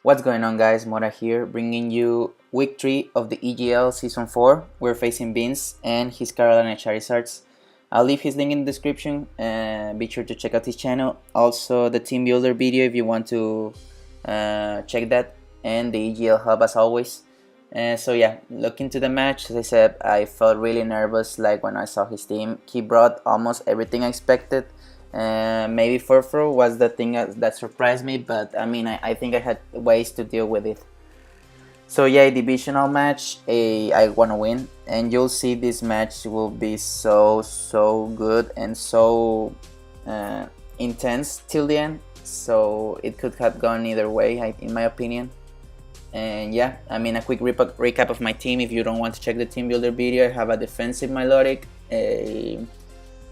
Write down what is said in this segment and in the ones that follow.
What's going on, guys? Mora here, bringing you week 3 of the EGL season 4. We're facing Vince and his Carolina Charzards. I'll leave his link in the description. Be sure to check out his channel. Also, the team builder video if you want to check that, and the EGL hub as always. So yeah, looking to the match, as I said, I felt really nervous like when I saw his team. He brought almost everything I expected. Maybe Furfur was the thing that surprised me, but I mean, I think I had ways to deal with it. So yeah, divisional match, I want to win, and you'll see this match will be so good and so intense till the end. So it could have gone either way, in my opinion. And yeah, I mean, a quick recap of my team. If you don't want to check the team builder video, I have a defensive Melodic,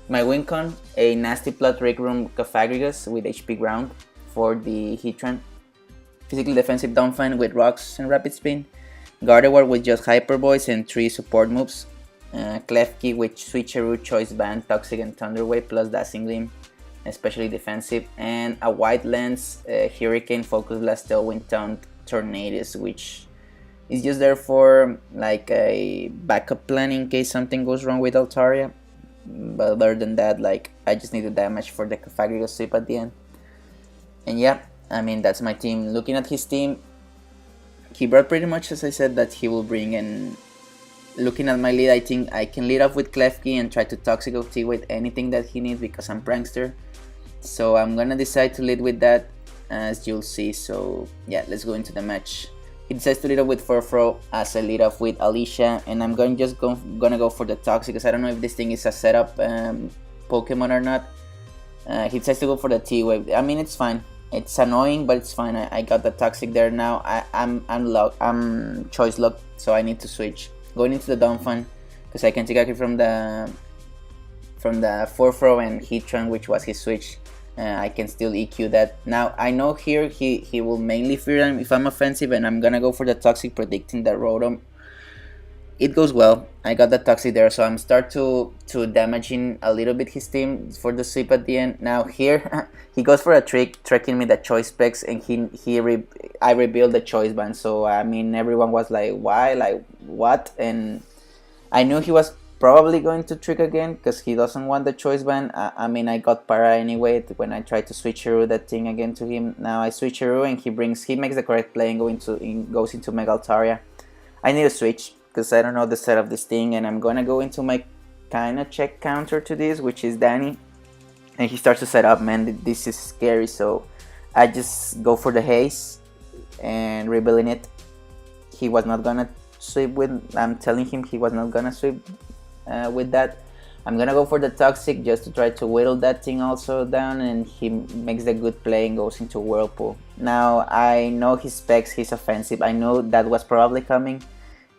my win con, a nasty plot Rick Room Cofagrigus with HP ground for the Heatran, physically defensive Donphan with rocks and rapid spin, Gardevoir with just Hyper Voice and 3 support moves, Klefki with Switcheroo, Choice Band, Toxic and Thunder Wave plus Dazzling Gleam, especially defensive, and a White Lens, Hurricane, Focus Blast, Tailwind, Taunt, Tornadus, which is just there for like a backup plan in case something goes wrong with Altaria. But other than that, like, I just need the damage for the Cofagrigus sweep at the end. And yeah, I mean, that's my team. Looking at his team, he brought pretty much as I said that he will bring. And looking at my lead, I think I can lead off with Klefki and try to Toxic OT with anything that he needs because I'm Prankster. So I'm gonna decide to lead with that, as you'll see. So yeah, let's go into the match. He decides to lead off with Furfro as I lead off with Alicia, and I'm gonna go for the Toxic because I don't know if this thing is a setup Pokemon or not. He decides to go for the T-Wave. I mean, it's fine. It's annoying, but it's fine. I got the Toxic there now. I'm choice locked, so I need to switch. Going into the Donphan because I can take a from the Furfro and Heatran, which was his switch. I can still EQ that. Now I know here he will mainly fear them if I'm offensive, and I'm gonna go for the Toxic, predicting that Rotom. It goes well. I got the Toxic there, so I'm start to damaging a little bit his team for the sweep at the end. Now here he goes for a trick, tricking me the choice specs, and I rebuild the choice band. So I mean, everyone was like, why, like what? And I knew he was probably going to trick again because he doesn't want the choice band. I mean, I got para anyway when I tried to switcheroo that thing again to him. Now I switcheroo and he makes the correct play and goes into Mega Altaria. I need to switch because I don't know the set of this thing, and I'm gonna go into my kind of check counter to this, which is Danny, and he starts to set up. Man, this is scary, so I just go for the haze and rebuilding it. He was not gonna sweep with. I'm telling him he was not gonna sweep with that. I'm gonna go for the Toxic just to try to whittle that thing also down, and he makes the good play and goes into Whirlpool. Now I know his specs, he's offensive. I know that was probably coming,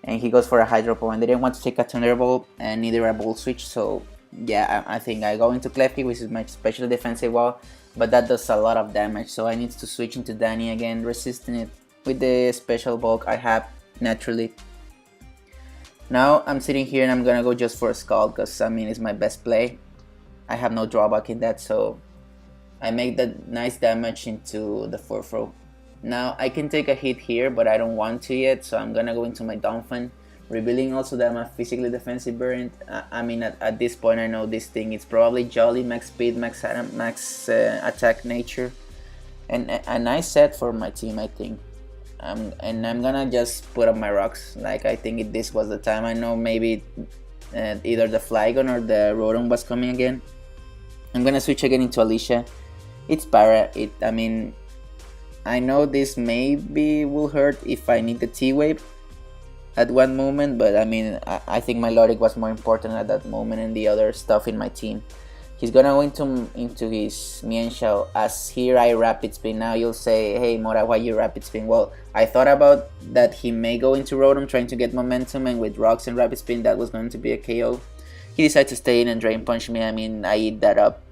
and he goes for a Hydro Pump, and they didn't want to take a Thunderbolt and neither a Bull Switch. So yeah, I think I go into Klefki, which is my special defensive wall, but that does a lot of damage, so I need to switch into Danny again, resisting it with the special bulk I have naturally. Now I'm sitting here and I'm gonna go just for a Scald because I mean it's my best play. I have no drawback in that, so I make that nice damage into the Furfro. Now I can take a hit here, but I don't want to yet, so I'm gonna go into my Donphan, revealing also that I'm a physically defensive variant. I mean at this point I know this thing is probably Jolly, max speed, max attack nature, and a nice set for my team, I think. And I'm gonna just put up my rocks. Like, I think this was the time. I know maybe either the Flygon or the Rotom was coming again. I'm gonna switch again into Alicia. It's para. I mean, I know this maybe will hurt if I need the T-Wave at one moment, but I mean, I think my Melodic was more important at that moment and the other stuff in my team. He's gonna go into his Mienshao, as here I Rapid Spin. Now you'll say, hey Mora, why you Rapid Spin? Well, I thought about that he may go into Rotom trying to get momentum, and with Rocks and Rapid Spin that was going to be a KO. He decided to stay in and Drain Punch me. I mean, I eat that up.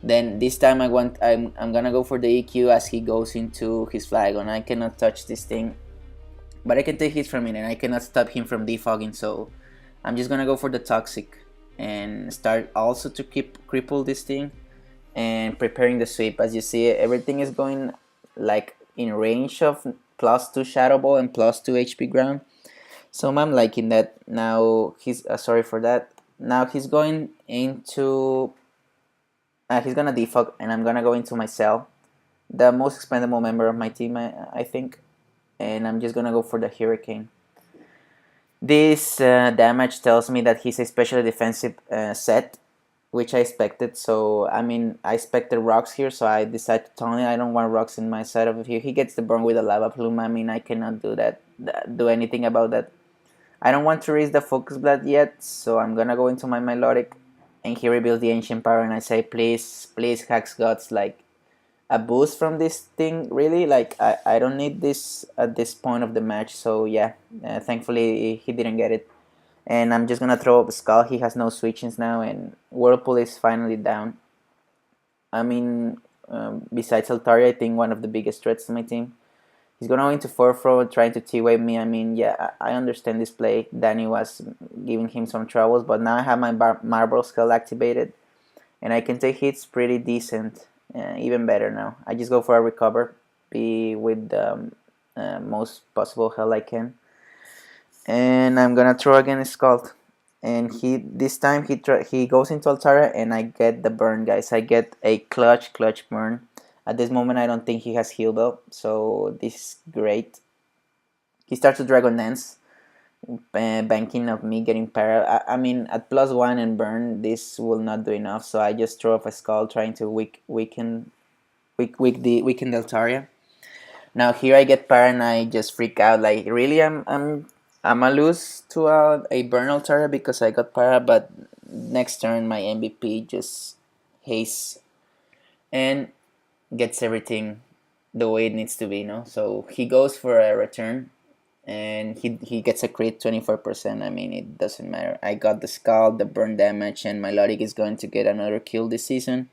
Then this time I'm gonna go for the EQ as he goes into his Flygon. I cannot touch this thing, but I can take hits from it, and I cannot stop him from defogging, so I'm just gonna go for the Toxic and start also to cripple this thing and preparing the sweep. As you see, everything is going like in range of +2 Shadow Ball and +2 HP ground. So I'm liking that. Now he's sorry for that. Now he's going into he's gonna defog, and I'm gonna go into my cell, the most expendable member of my team, I think, and I'm just gonna go for the Hurricane. This damage tells me that he's a specially defensive set, which I expected. So I mean, I expected rocks here, so I decided to taunt it. I don't want rocks in my side of here. He gets the burn with a lava plume. I mean, I cannot do that. Do anything about that. I don't want to raise the focus blast yet, so I'm gonna go into my melodic, and he reveals the ancient power, and I say, please, please, Hacks Gods, like a boost from this thing, really. Like I don't need this at this point of the match. So yeah, thankfully he didn't get it. And I'm just gonna throw up Skull. He has no switchings now, and Whirlpool is finally down. I mean, besides Altaria, I think one of the biggest threats to my team. He's gonna go into 4-throw trying to T-wave me. I mean, yeah, I understand this play. Danny was giving him some troubles, but now I have my Marble Skull activated, and I can take hits pretty decent. Even better now. I just go for a recover, be with the most possible health I can, and I'm gonna throw again Scald. And this time he goes into Altaria, and I get the burn, guys. I get a clutch burn. At this moment, I don't think he has heal bell, so this is great. He starts to Dragon Dance, banking of me getting para. I mean, at +1 and burn, this will not do enough, so I just throw off a Skull trying to weaken the Altaria. Now here I get para and I just freak out. Like, really, I'm a lose to a burn Altaria because I got para, but next turn my MVP just haste and gets everything the way it needs to be, So he goes for a return, and he gets a crit 24%. I mean, it doesn't matter. I got the Skull, the burn damage, and my Melodic is going to get another kill this season,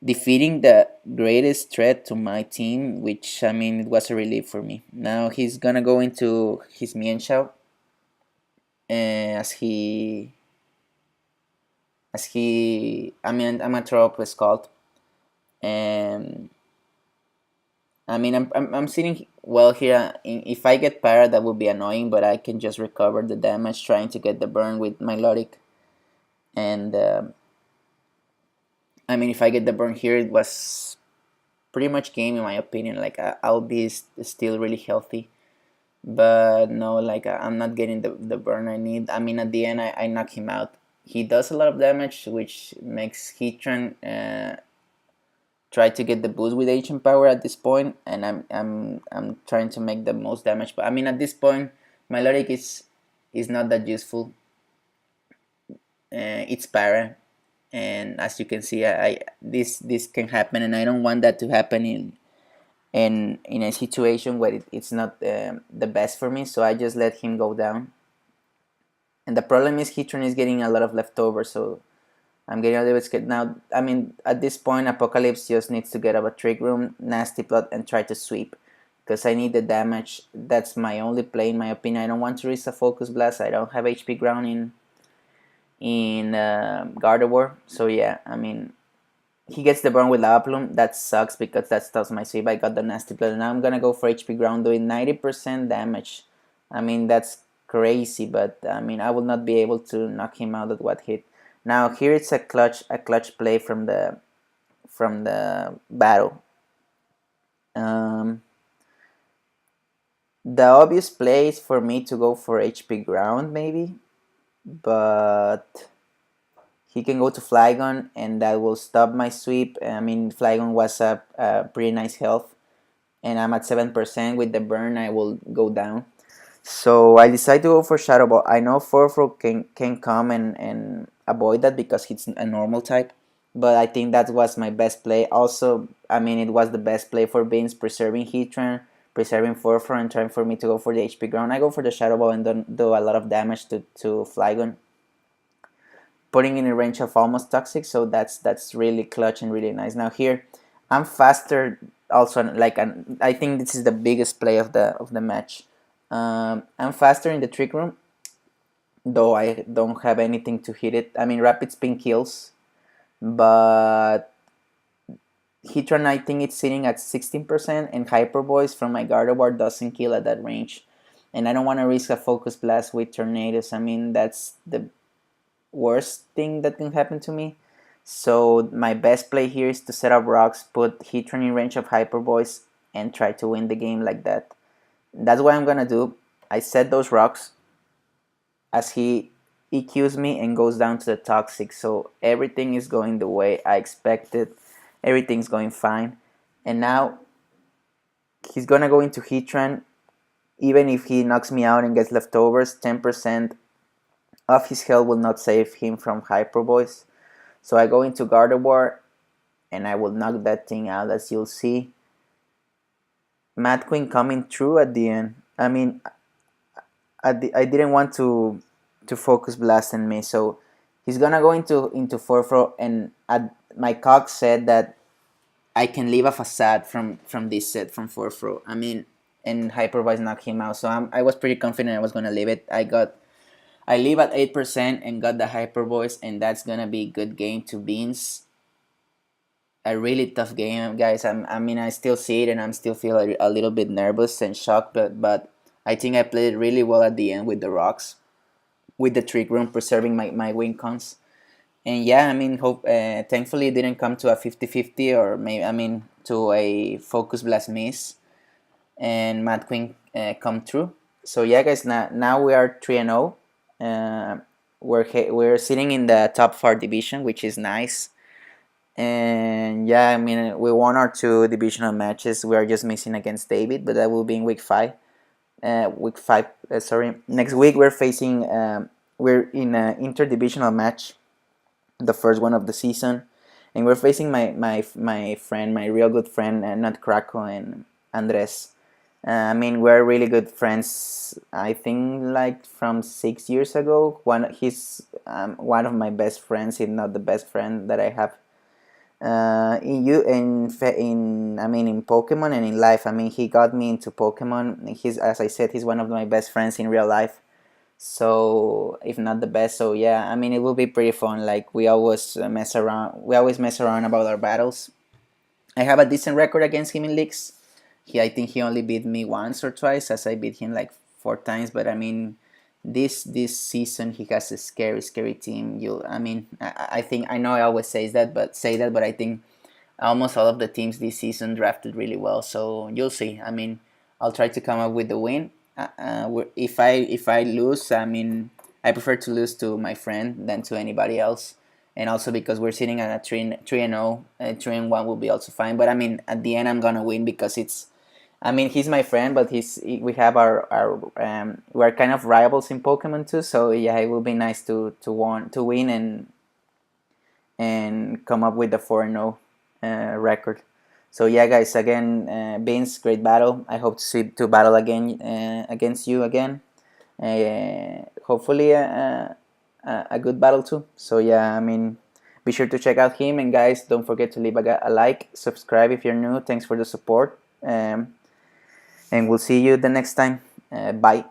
defeating the greatest threat to my team, which, I mean, it was a relief for me. Now he's gonna go into his Mienshao, I mean, I'm gonna throw up a Scald, and I mean, I'm sitting well here. If I get para, that would be annoying, but I can just recover the damage trying to get the burn with my Melodic. And I mean, if I get the burn here, it was pretty much game in my opinion. Like, I'll be still really healthy, but no, like, I'm not getting the burn I need. I mean, at the end, I knock him out. He does a lot of damage, which makes Heatran try to get the boost with ancient power at this point, and I'm trying to make the most damage. But I mean, at this point, my Melodic is not that useful. It's para, and as you can see, this can happen, and I don't want that to happen in a situation where it's not the best for me. So I just let him go down. And the problem is Heatran is getting a lot of leftovers, so I'm getting a little bit scared now. I mean, at this point, Apocalypse just needs to get out of Trick Room, Nasty Plot, and try to sweep, because I need the damage. That's my only play, in my opinion. I don't want to risk a Focus Blast. I don't have HP ground in Gardevoir, so yeah, I mean, he gets the burn with Lava Plume. That sucks because that stops my sweep. I got the Nasty Plot. Now I'm gonna go for HP ground, doing 90% damage. I mean, that's crazy, but I mean, I will not be able to knock him out at what hit. Now here it's a clutch play from the battle. The obvious play is for me to go for HP ground, maybe, but he can go to Flygon, and that will stop my sweep. I mean, Flygon was a pretty nice health, and I'm at 7%. With the burn, I will go down. So I decide to go for Shadow Ball. I know Furfro can come and avoid that because it's a normal type, but I think that was my best play. Also, I mean, it was the best play for Beans, preserving Heatran, preserving Furfro, and trying for me to go for the HP ground. I go for the Shadow Ball and don't do a lot of damage to Flygon, putting in a range of almost toxic. So that's really clutch and really nice. Now here, I'm faster. Also, like, I think this is the biggest play of the match. I'm faster in the Trick Room, though I don't have anything to hit it. I mean, Rapid Spin kills, but Heatran, I think it's sitting at 16%, and Hyper Voice from my Gardevoir doesn't kill at that range. And I don't want to risk a Focus Blast with Tornadoes. I mean, that's the worst thing that can happen to me. So my best play here is to set up rocks, put Heatran in range of Hyper Voice, and try to win the game like that. That's what I'm gonna do. I set those rocks as he EQs me and goes down to the Toxic. So everything is going the way I expected. Everything's going fine. And now he's gonna go into Heatran. Even if he knocks me out and gets leftovers, 10% of his health will not save him from Hyper Voice. So I go into Gardevoir and I will knock that thing out, as you'll see. Mad Queen coming through at the end. I mean, I didn't want to Focus Blast on me, so he's gonna go into Forfro, and my cock said that I can leave a facade from this set from Forfro. I mean, and Hyper Voice knocked him out, so I was pretty confident I was gonna leave it. I leave at 8% and got the Hyper Voice, and that's gonna be a good game to Beans. A really tough game, guys. I mean, I still see it, and I'm still feel a little bit nervous and shocked, but I think I played it really well at the end with the rocks, with the Trick Room, preserving my win cons. And yeah, I mean, thankfully it didn't come to a 50-50, or maybe, I mean, to a Focus Blast miss, and Mad Queen come through. So yeah, guys, now we are 3-0. We're sitting in the top 4 division, which is nice. And yeah, I mean, we won our 2 divisional matches. We are just missing against David, but that will be in week 5. Sorry. Next week we're facing. We're in an interdivisional match, the first one of the season, and we're facing my friend, my real good friend, Nutcracker and Andres. I mean, we're really good friends. I think like from 6 years ago. He's one of my best friends, if not the best friend that I have. In Pokemon and in life. I mean, he got me into Pokemon. As I said, he's one of my best friends in real life. So if not the best, so yeah, I mean, it will be pretty fun. Like, we always mess around. We always mess around about our battles. I have a decent record against him in leagues. I think he only beat me once or twice, as I beat him like 4 times. But I mean, this season he has a scary team. I think, I know I always say that, but I think almost all of the teams this season drafted really well. So you'll see. I mean, I'll try to come up with the win. If I lose, I mean, I prefer to lose to my friend than to anybody else. And also because we're sitting at a 3-0, 3-1 will be also fine. But I mean, at the end I'm gonna win, because he's my friend, but we have we're kind of rivals in Pokemon too. So yeah, it will be nice to win and come up with the 4-0 record. So yeah, guys, again, Vince, great battle. I hope to battle again against you again. Hopefully a good battle too. So yeah, I mean, be sure to check out him, and guys, don't forget to leave a like, subscribe if you're new. Thanks for the support. And we'll see you the next time. Bye.